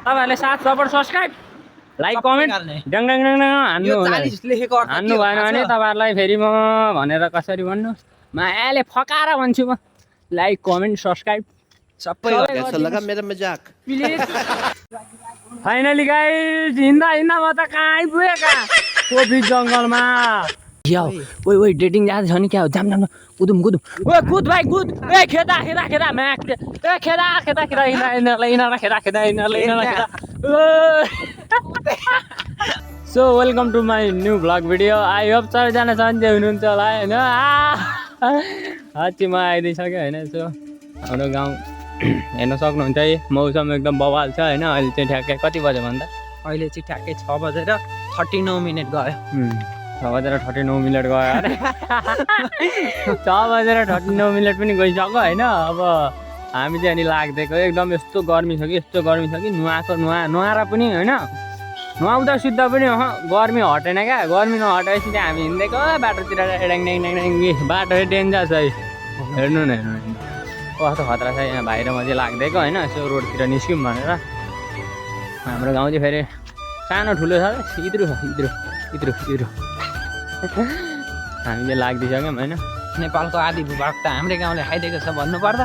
तपाईँहरूले साथ support subscribe like comment डङ डङ डङ डङ हान्नु भएन भने तपाईँहरूलाई फेरि म भनेर कसरी भन्नु मायाले फकाएर भन्छु म लाइक कमेन्ट सब्सक्राइब सबै प्लिज फाइनली गाइस हिँड्दा हिँड्दा म त कहाँ आइपुगेँ कहाँ कोपी जङ्गलमा ओइ डेटिङ जाँदैछ नि क्या हो जाम जाम कुदुम कुदुम ओ कुद भाइ कुद ए खेदा खेदा खेदा म्याक ए खेदा खेदा खेदा यिनीहरूलाई खेदा खेदा यिनीहरूलाई खेदा so welcome to my new vlog video I hope सबैजना सन्चै हुनुहुन्छ होला होइन साँच्ची म आइदिइसक्यो होइन सो हाम्रो गाउँ हेर्न सक्नुहुन्छ है मौसम एकदम बवाल छ होइन अहिले चाहिँ ठ्याक्कै कति बज्यो भन्दा अहिले चाहिँ ठ्याक्कै 6:39 गयो 6:39 गयो अरे 6:39 पनि गइसक्यो होइन अब हामी चाहिँ अनि लाग्दिएको एकदम यस्तो गर्मी छ कि नुहाएर पनि होइन नुहाउँदा सुत्दा पनि गर्मी हटेन क्या गर्मी नहटेपछि चाहिँ हामी हिँडेको बाटोतिर बाटो डेन्जर छ है हेर्नु न कस्तो खतरा छ यहाँ बाहिर म चाहिँ लाग्दिएको होइन यसो रोडतिर निस्क्यौँ भनेर हाम्रो गाउँ चाहिँ फेरि सानो ठुलो छ इद्रो हामी चाहिँ लाग्दिसक्यौँ होइन नेपालको आधी भूभाग त हाम्रै गाउँले खाइदिएको छ भन्नुपर्दा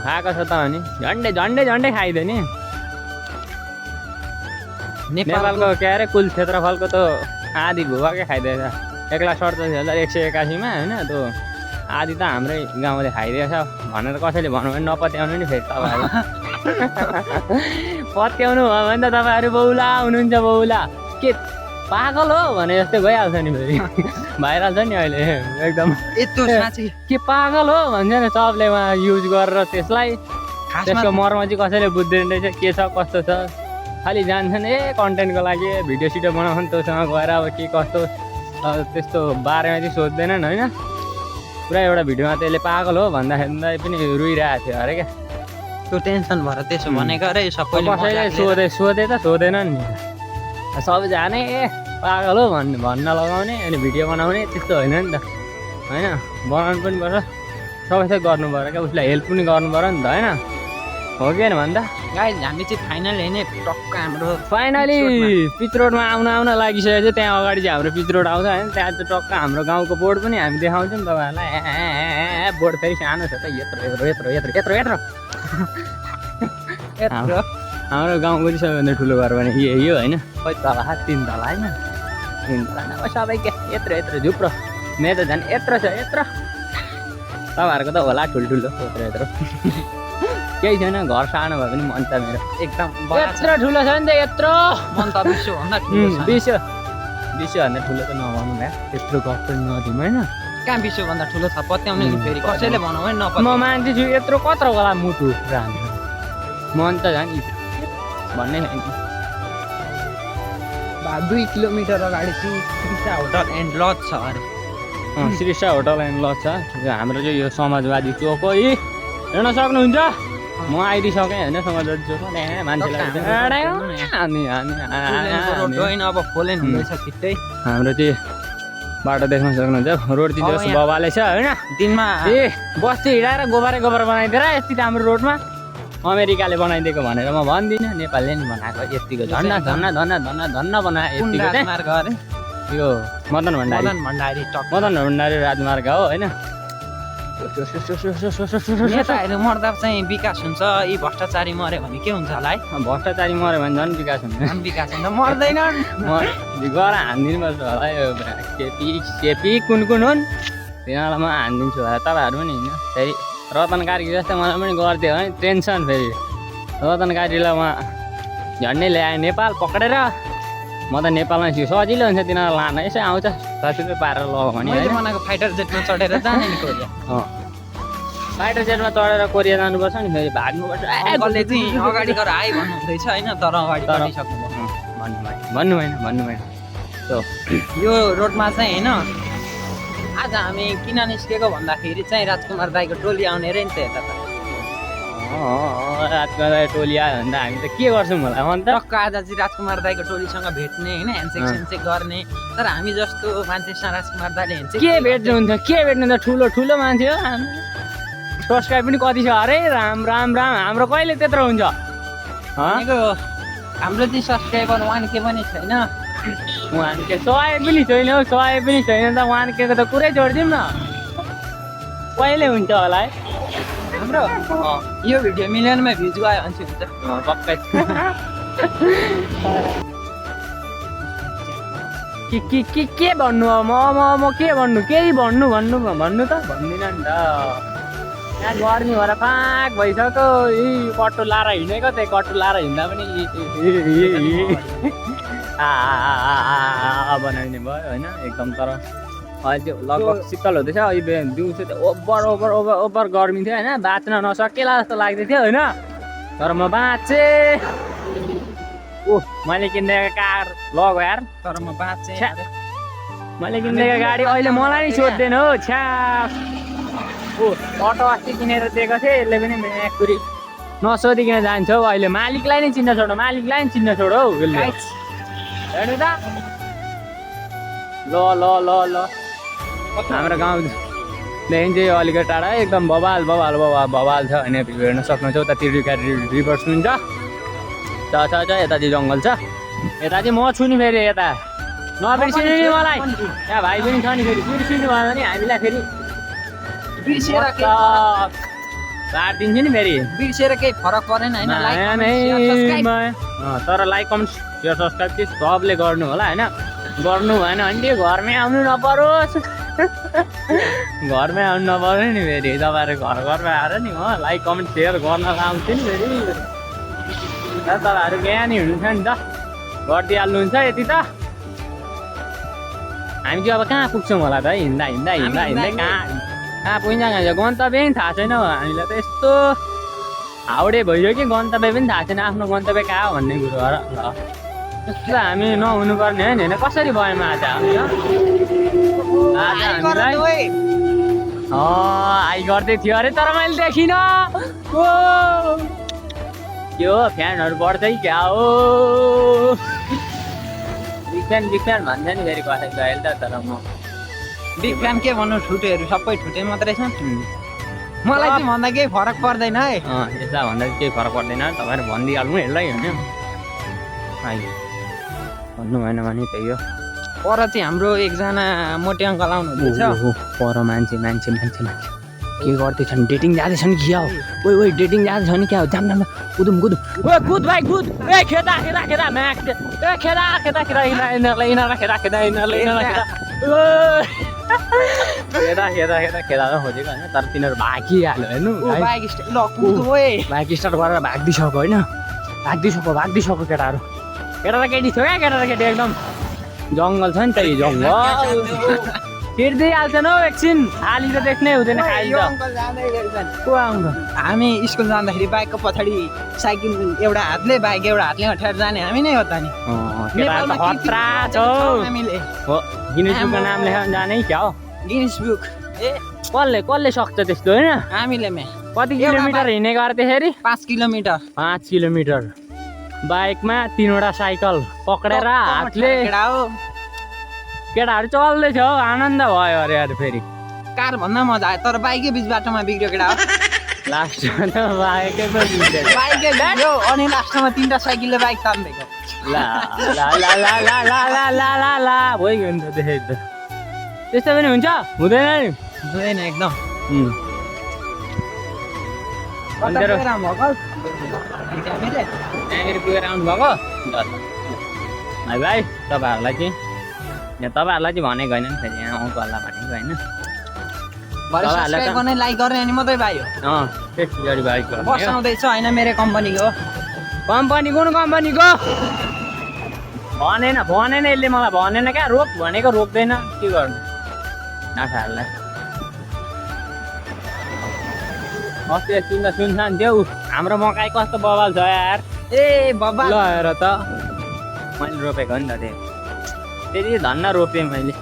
खाएको छ त अनि झन्डै खाइदियो नि नेपालको के अरे कुल क्षेत्रफलको त आधी भूभागै खाइदिएछ 1,47,181 मा होइन त्यो आधी त हाम्रै गाउँले खाइदिएछ भनेर कसैले भन्नु भने नपत्याउनु नि फेरि तपाईँहरू पत्याउनु भयो भने त तपाईँहरू बौला हुनुहुन्छ बौला के पागल हो भने जस्तै भइहाल्छ नि फेरि भाइरल छ नि अहिले एकदम के पागल हो भन्छ नि सबले उहाँ युज गरेर त्यसलाई त्यसको मर्म चाहिँ कसैले बुझ्दैन रहेछ के छ कस्तो छ खालि जान्छन् कन्टेन्टको लागि भिडियो सिडियो बनाउँछन् त्योसँग गएर अब के कस्तो त्यस्तो बारेमा चाहिँ सोध्दैनन् होइन पुरा एउटा भिडियोमा त्यसले पागल हो भन्दाखेरि पनि रुइरहेको थियो अरे क्या त्यो टेन्सन भएर त्यसो भनेको अरे सबैले सोधे त सोधेनन् नि सबैजना पागल हो भन्न लगाउने अनि भिडियो बनाउने त्यस्तो होइन नि त होइन बनाउनु पनि पर्छ सबैसँग गर्नु पऱ्यो क्या उसलाई हेल्प पनि गर्नु पऱ्यो नि त होइन हो कि होइन भन्दा गाइस हामी चाहिँ फाइनल हेर्ने टक्क हाम्रो फाइनली पिच रोडमा आउन लागिसकेको छ त्यहाँ अगाडि चाहिँ हाम्रो पिच रोड आउँछ होइन त्यहाँ चाहिँ टक्क हाम्रो गाउँको बोर्ड पनि हामी देखाउँछौँ तपाईँहरूलाई बोर्ड फेरि सानो छ त यत्रो हाम्रो गाउँको चाहिँ सबैभन्दा ठुलो घर भने यही हो होइन कति तला 3 तला होइन 3 तला अब सबै क्या यत्रो झुप्रो मेरो त झन् यत्रो छ यत्रो तपाईँहरूको त होला ठुल्ठुलो यत्रो केही छैन घर सानो भए पनि मन त मेरो एकदम यत्रो ठुलो छ नि त यत्रो मन त विश्वभन्दा ठुलो त नभनौँ भ्या त्यत्रो गफ पनि नदिउँ होइन कहाँ विश्वभन्दा ठुलो छ पत्याउने फेरि कसैले भनौँ है म मान्छे यत्रो कत्रो होला मुटु राम्रो मन त झन् भन्ने छैन 2 किलोमिटर अगाडि चाहिँ श्रीषा होटल एन्ड लज छ अरे श्रीषा होटल एन्ड लज छ हाम्रो चाहिँ यो समाजवादी चोक हो यी हेर्न सक्नुहुन्छ म आइदिइसकेँ होइन समाजवादी चोक मान्छेलाई अब खोलेन हुँदैछ छिट्टै हाम्रो चाहिँ बाटो देख्न सक्नुहुन्छ रोड चाहिँ बबाले छ होइन दिनमा बस्ती हिँडाएर गोबर बनाइदिएर यति राम्रो रोडमा अमेरिकाले बनाइदिएको भनेर म भन्दिनँ नेपालले नि बनाएको यतिको धन्न बनायो यतिको यो मदन भण्डारी राजमार्ग हो होइन नेताहरू मर्दा चाहिँ विकास हुन्छ यी भ्रष्टाचारी मऱ्यो भने के हुन्छ होला है भ्रष्टाचारी मऱ्यो भने झन् विकास हुन्छ मर्दैन गएर हानिदिनु पर्छ होला यो केपी कुन हुन् तिनीहरूलाई म हानिदिन्छु होला तपाईँहरू पनि होइन फेरि रतन कार्की जस्तै मलाई पनि गरिदियो भने टेन्सन फेरि रतन कार्कीलाई उहाँ झन्डै ल्यायो नेपाल पक्रेर म त नेपालमा छु सजिलो हुन्छ तिनीहरू लान यसै आउँछ 10 रुपियाँ पारेर लगाऊ भने बनाएको फाइटर जेटमा चढेर जाने नि कोरिया फाइटर जेटमा चढेर कोरिया जानुपर्छ नि फेरि भाग्नुपर्छ कसले चाहिँ अगाडि गएर आइ भन्नुहुँदैछ होइन तर अगाडि चढिसक्नु भन्नु भएन यो रोडमा चाहिँ होइन आज हामी किन निस्केको भन्दाखेरि चाहिँ राजकुमार दाईको टोली आउने रे नि त यता राजकुमार दाई टोली आयो भने त हामी त के गर्छौँ होला अन्त टक्क आज चाहिँ राजकुमार दाईको टोलीसँग भेट्ने होइन ह्यान्डसेक गर्ने तर हामी जस्तो मान्छेसँग राजकुमार दाईले ह्यान्डसेक के भेट्नुहुन्छ के भेट्नु त ठुलो मान्छे हो सब्सक्राइब पनि कति छ अरे राम हाम्रो कहिले त्यत्रो हुन्छ हाम्रो चाहिँ सब्सक्राइबर 1K पनि छैन। 1K 100 पनि छैन हौ, 100 पनि छैन त 1K को त कुरै जोडिदिउँ न। कहिले हुन्छ होला है हाम्रो यो भिडियो मिलियनमा भ्युज गयो भने चाहिँ हुन्छ। पक्कै के भन्नु अब म के भन्नु, केही भन्नु त भन्दिनँ नि त। यहाँ गर्मी भएर पाक भइसक्यो। यी कट्टो लाएर हिँडेको त्यही कट्टो लाएर हिँड्दा पनि बनाइने भयो होइन एकदम। तर अहिले त्यो लगभग शीतल हुँदैछ। अहिले दिउँसो त ओभर गर्मी थियो होइन, बाँच्न नसकेला जस्तो लाग्दै थियो होइन। तर म बाँचेँ। मैले किनिदिएको कार लग यार। तर म बाँच्चेँ। मैले किनिदिएको गाडी अहिले मलाई नै सोध्दैन हो। छ्या अटो अस्ति किनेर दिएको थिएँ, यसले पनि म्याकुरी नसोधिकन जान्छ हौ। अहिले मालिकलाई नै चिन्न छोड, मालिकलाई नै चिन्न छोड हौ यसले। हेर्नु त ल ल ल ल हाम्रो गाउँदेखि चाहिँ अलिकति टाढा एकदम बवाल छ होइन। हेर्न सक्नुहुन्छ उतातिर रिभर सुन्छ, छ यता चाहिँ जङ्गल छ। यता चाहिँ म छु नि फेरि, यता नबिर्सिनु नि मलाई। यहाँ भाइ पनि छ नि फेरि, बिर्सिनु भयो भने हामीलाई फेरि बाँडिदिन्छु नि फेरि। बिर्सेर केही फरक परेन होइन। तर लाइक कमेन्ट सेयर सब्सक्राइब चाहिँ सबले गर्नु होला होइन। गर्नु भएन भने त्यो घरमै आउनु नपरोस्। घरमै आउनु नपऱ्यो नि फेरि। तपाईँहरू घरमा आएर नि म लाइक कमेन्ट सेयर गर्न आउँछु नि फेरि। तपाईँहरू बिहान हिँड्नुहुन्छ नि त, गरिदिइहाल्नुहुन्छ यति त। हामी चाहिँ अब कहाँ पुग्छौँ होला त है, हिँड्दा कहाँ पुगिन्छ गन्तव्य पनि थाहा छैन हामीलाई त। यस्तो हाउडे भइयो कि गन्तव्य पनि थाहा छैन, आफ्नो गन्तव्य कहाँ हो भन्ने कुरो हो र। यस्तो हामी नहुनुपर्ने होइन। कसरी भएमा आज हामीलाई आई गर्दै थियो अरे, तर मैले देखिनँ। यो फ्यानहरू बढ्दै क्या हो। बिग फ्यान भन्छ नि फेरि कसै गएँ त। तर म बिग फ्यान के भन्नु, ठुटेहरू सबै ठुटे मात्रै छ। मलाई चाहिँ भन्दा केही फरक पर्दैन है। यता भन्दा केही फरक पर्दैन। तपाईँहरू भनिदिइहाल्नु यसलाई होइन। भन्नु भएन भने त्यही हो। पर चाहिँ हाम्रो एकजना मोटे अङ्कल आउनुहुँदैछ। पर मान्छे के गर्दैछन्, डेटिङ जाँदैछन् कि क्या हो? ओइ डेटिङ जाँदैछन् क्या हो? जाम कुदुम कुद भाइ कुद। खेदा म्याक खेदा खोजेको होइन। तर तिनीहरू भागिहाल्यो हेर्नु। बाइक स्टार्ट गरेर भाग्दिसक्यो होइन। भाग्दिसक्यो केटाहरू। केटा र केटी थियो क्या, केटा र केटी एकदम जङ्गल छ नि त। यो जङ्गल छिर्दिइहाल्छन् हौ एकछिन, खाली त देख्नै हुँदैन। हामी स्कुल जाँदाखेरि बाइकको पछाडि साइकल एउटा हातले बाइक एउटा हातले अठाएर जाने हामी नै हो त नि। खतरा छ गिनिस बुकको नाम लेखेर जाने क्या हो? गिनिस बुक कसले सक्छ त्यस्तो होइन? हामीले कति किलोमिटर हिँडेको अरे? 5 किलोमिटर 5 किलोमिटर बाइकमा 3वटा साइकल पक्रेर हातले। केटाहरू चल्दैछ हौ, आनन्द भयो अरे यार। फेरि कार भन्दा मजा आयो, तर बाइकै बिच बाटोमा बिग्रियो केटा हो। लास्टमा त बाइकै बिग्रियो अनि लास्टमा 3टा साइकलले बाइक तान्दिएको। भइगयो नि त त्यसै त। त्यस्तो पनि हुन्छ हुँदैन नि? हुँदैन एकदम। त्यहाँनिर पुगेर आउनुभएको भाइ। तपाईँहरूलाई चाहिँ भनेको होइन नि फेरि, यहाँ अङ्कललाई भनेको होइन। लाइक गर्ने अनि मात्रै भाइ हो। त्यस्तो गरी बाइक बसाउँदैछ होइन मेरो कम्पनीको। कुन कम्पनीको? भनेन यसले मलाई भनेन क्या। भनेको रोक्दैन, के गर्नु आशाहरूलाई। अस्ति एकछिन त सुनसान थियो। हाम्रो मकै कस्तो बवाल छ यार। बवाल ल हेर त, मैले रोपेको हो नि त। त्यति धन्न रोपेँ मैले,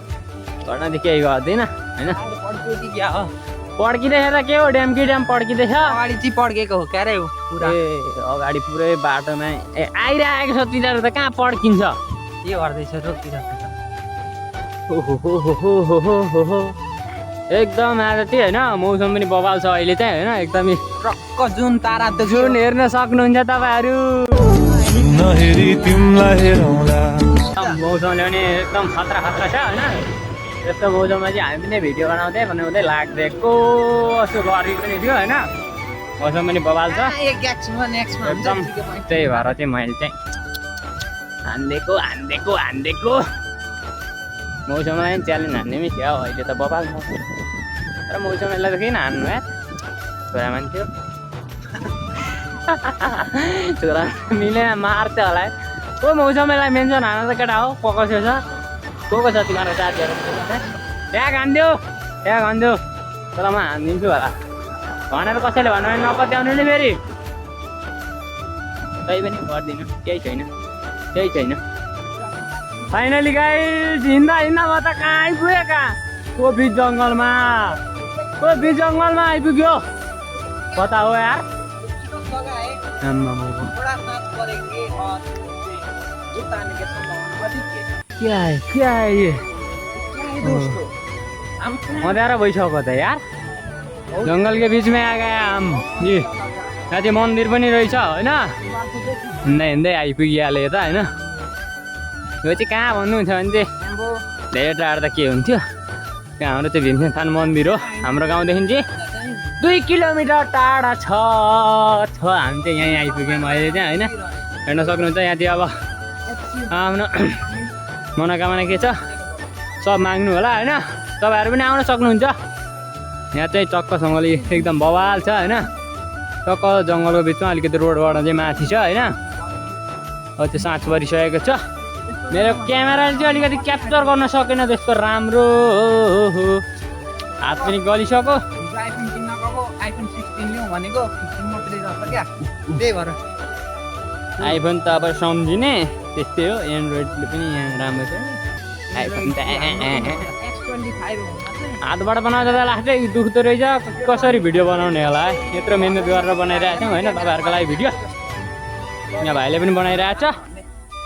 घरमा केही गर्दिनँ होइन। पड्किँदैछ त के हो? ड्याम पड्किँदैछ। अगाडि चाहिँ पड्केको हो क्यारे हो पुरा। अगाडि पुरै बाटोमा आइरहेको छ। तिनीहरू त कहाँ पड्किन्छ? के गर्दैछ रोकिरहेको छ। एकदम आज चाहिँ होइन मौसम पनि बवाल छ अहिले चाहिँ होइन। एकदमै टक्क जुन तारा जुन हेर्न सक्नुहुन्छ तपाईँहरू। नहेरी तिमीलाई हेरौँला मौसमले पनि एकदम खतरा खतरा छ होइन यस्तो मौसममा चाहिँ हामी पनि भिडियो बनाउँदै लाग्दिएको जस्तो गरी पनि थियो होइन मौसम पनि बबाल छ एकदम त्यही भएर चाहिँ मैले चाहिँ हानिदिएको मौसमलाई पनि च्यालेन्ज हान्ने पनि थियो अहिले त बबाल मौसम तर मौसमलाई त किन हान्नु यार छोरा मान्छे छोरा मिलेन मार्छ होला को मौसमलाई मेन्सन हान त केटा हो कसो छ को छ तिमीहरूको साथीहरू ट्याग हानिदेऊ तर म हानिदिन्छु होला भनेर कसैले भन्नु भने नपत्याउनु नि फेरि तै पनि गर्दिनँ केही छैन फाइनली गाइस हिँड्दा म त कहाँ आइपुगेँ को बिच जङ्गलमा आइपुग्यो कता हो यार क्या है ये मध्यारो भइसक्यो त यार जङ्गल के बीच में आ गए हम जी यहाँ चाहिँ मन्दिर पनि रहेछ होइन हिँड्दै आइपुगिहाल्यो त होइन यो चाहिँ कहाँ भन्नुहुन्छ भने चाहिँ धेरै टाढो त के हुन्थ्यो हाम्रो चाहिँ भीमसेन मन्दिर हो हाम्रो गाउँदेखि चाहिँ 2 किलोमिटर टाढा छ हामी चाहिँ यहीँ आइपुग्यौँ अहिले चाहिँ होइन हेर्न सक्नुहुन्छ यहाँ चाहिँ अब आफ्नो मनोकामना के छ सब माग्नु होला होइन तपाईँहरू पनि आउन सक्नुहुन्छ यहाँ चाहिँ टक्कसँगले एकदम बवाल छ होइन टक्क जङ्गलको बिचमा अलिकति रोडबाट चाहिँ माथि छ होइन अब त्यो साँझ परिसकेको छ मेरो क्यामेराले चाहिँ अलिकति क्याप्चर गर्न सकेन त्यस्तो राम्रो हात पनि गलिसक्यो आइफोन त अब सम्झिने त्यस्तै हो एन्ड्रोइडले पनि यहाँ राम्रो छ आइफोन त हातबाट बनाउँदा लास्टै दुख्दो रहेछ कसरी भिडियो बनाउने होला है यत्रो मिहिनेत गरेर बनाइरहेको छौँ होइन तपाईँहरूको लागि भिडियो यहाँ भाइले पनि बनाइरहेको छ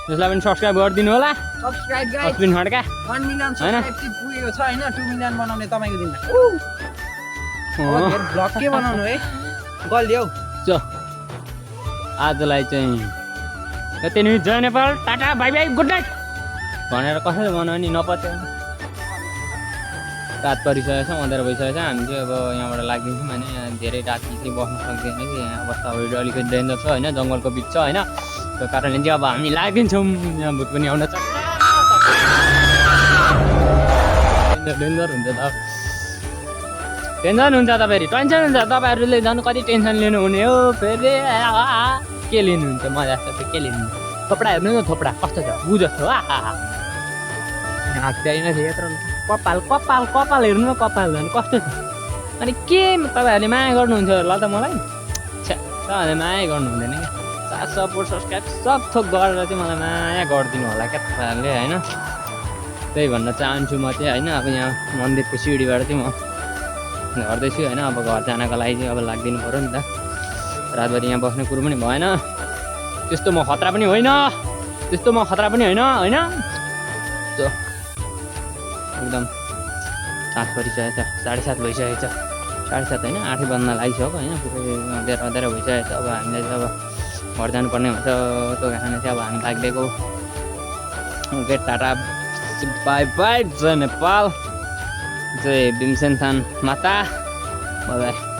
जसलाई पनि सब्सक्राइब गरिदिनु होला अश्विन खड्का 1 मिलियन सब्सक्राइब पुगेको छ हैन 2 मिलियन बनाउने तपाईको दिनमा ब्लग के बनाउनु है गल्यो आजलाई चाहिँ यति नै जय Nepal tata bye bye good night भनेर कसैले बनाउने नपत्यो रात परिसकेको छ अँध्यारो भइसकेको छ हामी चाहिँ अब यहाँबाट लाग्दिन्छौँ होइन यहाँ धेरै राति चाहिँ बस्न सक्दैन कि यहाँ अवस्था अलिकति डेन्जर छ होइन जङ्गलको बिच छ होइन त्यो कारणले चाहिँ अब हामी लाग्दिन्छौँ यहाँ भूत पनि आउन सक्छ डेन्जर हुन्छ त टेन्सन हुन्छ त फेरि टेन्सन हुन्छ तपाईँहरूले झन् कति टेन्सन लिनुहुने हो फेरि के लिनुहुन्छ मजा जस्तो के लिनुहुन्छ थोपडा हेर्नु न थोपडा कस्तो छ ऊ जस्तो हाँक्दैन थियो यत्रो कपाल हेर्नु न कपाल झन् कस्तो छ अनि के तपाईँहरूले माया गर्नुहुन्छ होला त मलाई तपाईँहरूले माया गर्नु हुँदैन क्या सपोर्ट सब्सक्राइब सब थोक गरेर चाहिँ मलाई माया गरिदिनु होला क्या तपाईँहरूले होइन त्यही भन्न चाहन्छु म चाहिँ होइन अब यहाँ मन्दिरको सिँढीबाट चाहिँ म झर्दैछु होइन अब घर जानको लागि चाहिँ अब लाग्दिनु पऱ्यो नि त रातभरि यहाँ बस्ने कुरो पनि भएन त्यस्तो म खतरा पनि होइन होइन एकदम 7 परिसकेको छ 7:30 भइसकेको छ 7:30 होइन 8 बज्न लागिसक्यो होइन पुरै अँध्यारो भइसकेको छ अब हामीलाई चाहिँ अब घर जानुपर्ने हुन्छ त्यो कारण चाहिँ अब हामी लाग्दिएको ओके टाटा बाई बाई जय नेपाल जय भीमसेन थान माता बाई बाई